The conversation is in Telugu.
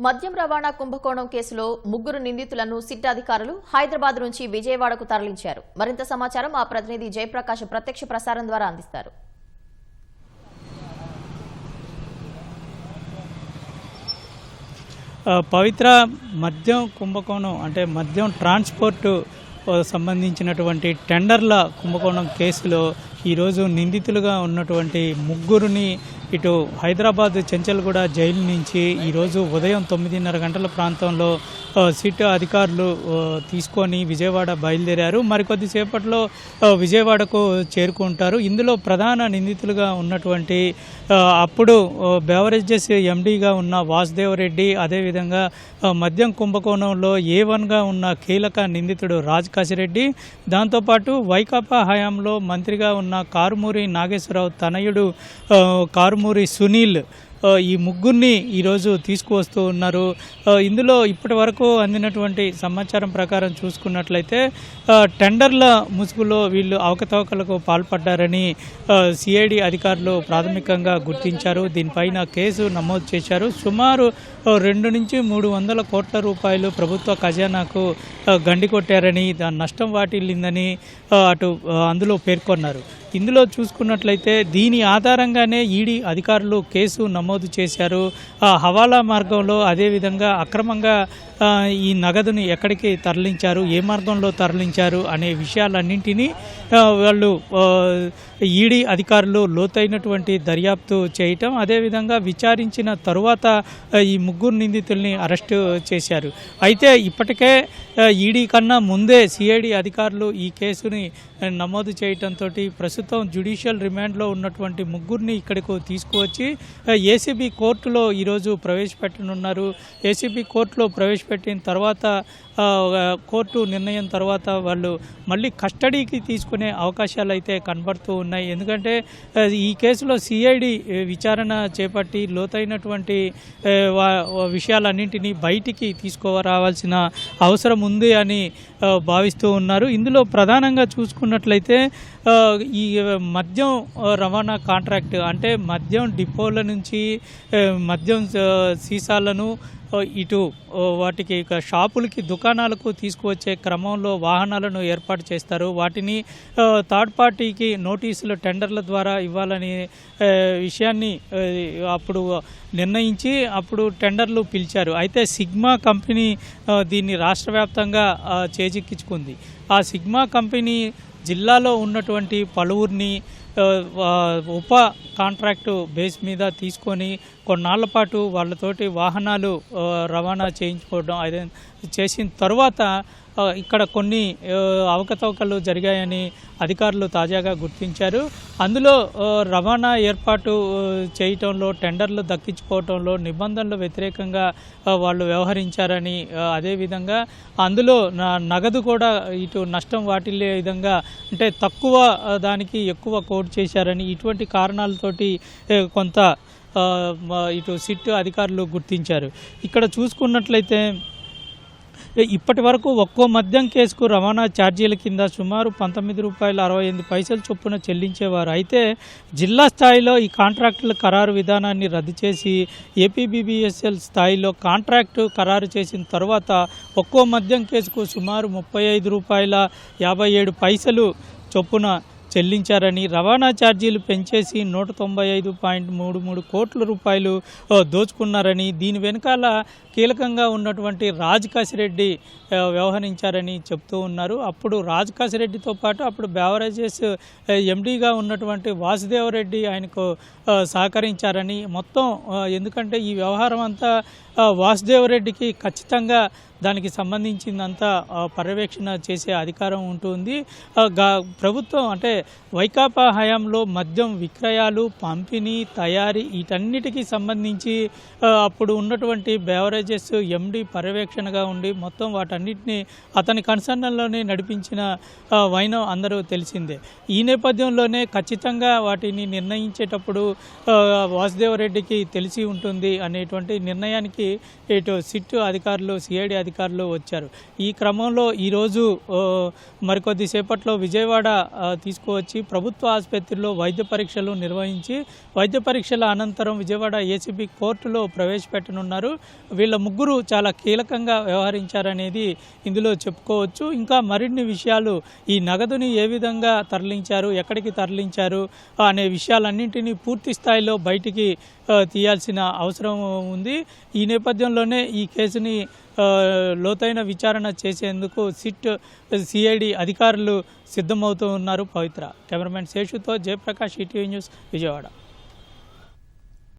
మద్యం రవాణా కుంభకోణం కేసులో ముగ్గురు నిందితులను సిట్ అధికారులు హైదరాబాద్ నుంచి విజయవాడకు తరలించారు. మరింత సమాచారం మా ప్రతినిధి జయప్రకాష్ ప్రత్యక్ష ప్రసారం ద్వారా అందిస్తారు. పవిత్ర మద్యం కుంభకోణం అంటే మద్యం ట్రాన్స్పోర్ట్ సంబంధించినటువంటి టెండర్ల కుంభకోణం కేసులో ఈరోజు నిందితులుగా ఉన్నటువంటి ముగ్గురిని ఇటు హైదరాబాద్ చెంచల్గూడ జైలు నుంచి ఈరోజు ఉదయం 9:30 గంటల ప్రాంతంలో సిట్ అధికారులు తీసుకొని విజయవాడ బయలుదేరారు. మరికొద్దిసేపట్లో విజయవాడకు చేరుకుంటారు. ఇందులో ప్రధాన నిందితులుగా ఉన్నటువంటి అప్పుడు బెవరేజెస్ ఎండీగా ఉన్న వాసుదేవరెడ్డి, అదేవిధంగా మద్యం కుంభకోణంలో A1గా ఉన్న కీలక నిందితుడు రాజ్ కాశిరెడ్డి, దాంతోపాటు వైకాపా హయాంలో మంత్రిగా ఉన్న కారుమూరి నాగేశ్వరరావు తనయుడు కారుమూరి సునీల్, ఈ ముగ్గురిని ఈరోజు తీసుకువస్తూ ఉన్నారు. ఇందులో ఇప్పటి వరకు అందినటువంటి సమాచారం ప్రకారం చూసుకున్నట్లయితే టెండర్ల ముసుగులో వీళ్ళు అవకతవకలకు పాల్పడ్డారని సిఐడి అధికారులు ప్రాథమికంగా గుర్తించారు. దీనిపైన కేసు నమోదు చేశారు. సుమారు 2 నుంచి 300 కోట్ల రూపాయలు ప్రభుత్వ ఖజానాకు గండి కొట్టారని, దాని నష్టం వాటిల్లిందని అందులో పేర్కొన్నారు. ఇందులో చూసుకున్నట్లయితే దీని ఆధారంగానే ఈడీ అధికారులు కేసు నమోదు చేశారు. హవాలా మార్గంలో, అదేవిధంగా అక్రమంగా ఈ నగదుని ఎక్కడికి తరలించారు, ఏ మార్గంలో తరలించారు అనే విషయాలన్నింటినీ వాళ్ళు ఈడీ అధికారులు లోతైనటువంటి దర్యాప్తు చేయటం, అదేవిధంగా విచారించిన తరువాత ఈ ముగ్గురు నిందితుల్ని అరెస్టు చేశారు. అయితే ఇప్పటికే ఈడీ కన్నా ముందే సిఐడి అధికారులు ఈ కేసుని నమోదు చేయడంతో ప్రస్తుతం జ్యుడిషియల్ రిమాండ్లో ఉన్నటువంటి ముగ్గురిని ఇక్కడికి తీసుకువచ్చి ఏసీబీ కోర్టులో ఈరోజు ప్రవేశపెట్టనున్నారు. ఏసీబీ కోర్టులో ప్రవేశపెట్టిన తర్వాత కోర్టు నిర్ణయం తర్వాత వాళ్ళు మళ్ళీ కస్టడీకి తీసుకునే అవకాశాలు అయితే కనబడుతూ ఉన్నాయి. ఎందుకంటే ఈ కేసులో సిఐడి విచారణ చేపట్టి లోతైనటువంటి విషయాలన్నింటినీ బయటికి తీసుకురావాల్సిన అవసరం ఉంది అని భావిస్తూ ఉన్నారు. ఇందులో ప్రధానంగా చూసుకున్నట్లయితే ఈ మద్యం రవాణా కాంట్రాక్ట్ అంటే మద్యం డిపోల నుంచి మద్యం సీసాలను ఇటు వాటికి షాపులకి, దుకాణాలకు తీసుకువచ్చే క్రమంలో వాహనాలను ఏర్పాటు చేస్తారు. వాటిని థర్డ్ పార్టీకి నోటీసులు టెండర్ల ద్వారా ఇవ్వాలని విషయాన్ని అప్పుడు నిర్ణయించి అప్పుడు టెండర్లు పిలిచారు. అయితే సిగ్మా కంపెనీ దీన్ని రాష్ట్ర వ్యాప్తంగా చేజిక్కించుకుంది. ఆ సిగ్మా కంపెనీ జిల్లాలో ఉన్నటువంటి పలువురిని ఉప కాంట్రాక్టు బేస్ మీద తీసుకొని కొన్నాళ్ల పాటు వాళ్ళతోటి వాహనాలు రవాణా చేయించుకోవడం అదే చేసిన తర్వాత ఇక్కడ కొన్ని అవకతవకలు జరిగాయని అధికారులు తాజాగా గుర్తించారు. అందులో రవాణా ఏర్పాటు చేయటంలో, టెండర్లు దక్కించుకోవటంలో నిబంధనలు వ్యతిరేకంగా వాళ్ళు వ్యవహరించారని, అదేవిధంగా అందులో నగదు కూడా ఇటు నష్టం వాటిల్లే విధంగా అంటే తక్కువ దానికి ఎక్కువ కోట్ చేశారని, ఇటువంటి కారణాలతోటి కొంత ఇటు సిట్ అధికారులు గుర్తించారు. ఇక్కడ చూసుకున్నట్లయితే ఇప్పటి వరకు ఒక్కో మద్యం కేసుకు రవాణా ఛార్జీల కింద సుమారు ₹19.68 చొప్పున చెల్లించేవారు. అయితే జిల్లా స్థాయిలో ఈ కాంట్రాక్టుల ఖరారు విధానాన్ని రద్దు చేసి ఏపీబీబీఎస్ఎల్ స్థాయిలో కాంట్రాక్టు ఖరారు చేసిన తర్వాత ఒక్కో మద్యం కేసుకు సుమారు ₹35.57 చొప్పున చెల్లించారని, రవాణా ఛార్జీలు పెంచేసి ₹195.33 కోట్ల రూపాయలు దోచుకున్నారని, దీని వెనకాల కీలకంగా ఉన్నటువంటి రాజ్ కాశిరెడ్డి వ్యవహరించారని చెప్తూ ఉన్నారు. అప్పుడు రాజ్ కాశిరెడ్డితో పాటు అప్పుడు బెవరేజెస్ ఎండీగా ఉన్నటువంటి వాసుదేవరెడ్డి ఆయనకు సహకరించారని, మొత్తం ఎందుకంటే ఈ వ్యవహారం అంతా వాసుదేవరెడ్డికి ఖచ్చితంగా దానికి సంబంధించిందంతా పర్యవేక్షణ చేసే అధికారం ఉంటుంది. ప్రభుత్వం అంటే వైకాపా హయాంలో మద్యం విక్రయాలు, పంపిణీ, తయారీ వీటన్నిటికీ సంబంధించి అప్పుడు ఉన్నటువంటి బెవరేజెస్ ఎండీ పర్యవేక్షణగా ఉండి మొత్తం వాటన్నిటిని అతని కన్సర్న్లోనే నడిపించిన వైనం అందరూ తెలిసిందే. ఈ నేపథ్యంలోనే ఖచ్చితంగా వాటిని నిర్ణయించేటప్పుడు వాసుదేవరెడ్డికి తెలిసి ఉంటుంది అనేటువంటి నిర్ణయానికి ఇటు సిట్ అధికారులు, సిఐడి అధికారులు వచ్చారు. ఈ క్రమంలో ఈరోజు మరికొద్దిసేపట్లో విజయవాడ తీసుకువచ్చి ప్రభుత్వ ఆసుపత్రిలో వైద్య పరీక్షలు నిర్వహించి వైద్య పరీక్షల అనంతరం విజయవాడ ఏసీబీ కోర్టులో ప్రవేశపెట్టనున్నారు. వీళ్ళ ముగ్గురు చాలా కీలకంగా వ్యవహరించారనేది ఇందులో చెప్పుకోవచ్చు. ఇంకా మరిన్ని విషయాలు, ఈ నగదుని ఏ విధంగా తరలించారు, ఎక్కడికి తరలించారు అనే విషయాలన్నింటినీ పూర్తి స్థాయిలో బయటికి తీయాల్సిన అవసరం ఉంది. ఈ నేపథ్యంలోనే ఈ కేసుని లోతైన విచారణ చేసేందుకు సిఐడి అధికారులు సిద్ధమవుతూ ఉన్నారు. పవిత్ర. కెమెరామెన్ శేషుతో జయప్రకాష్, ఈటీవీ న్యూస్, విజయవాడ.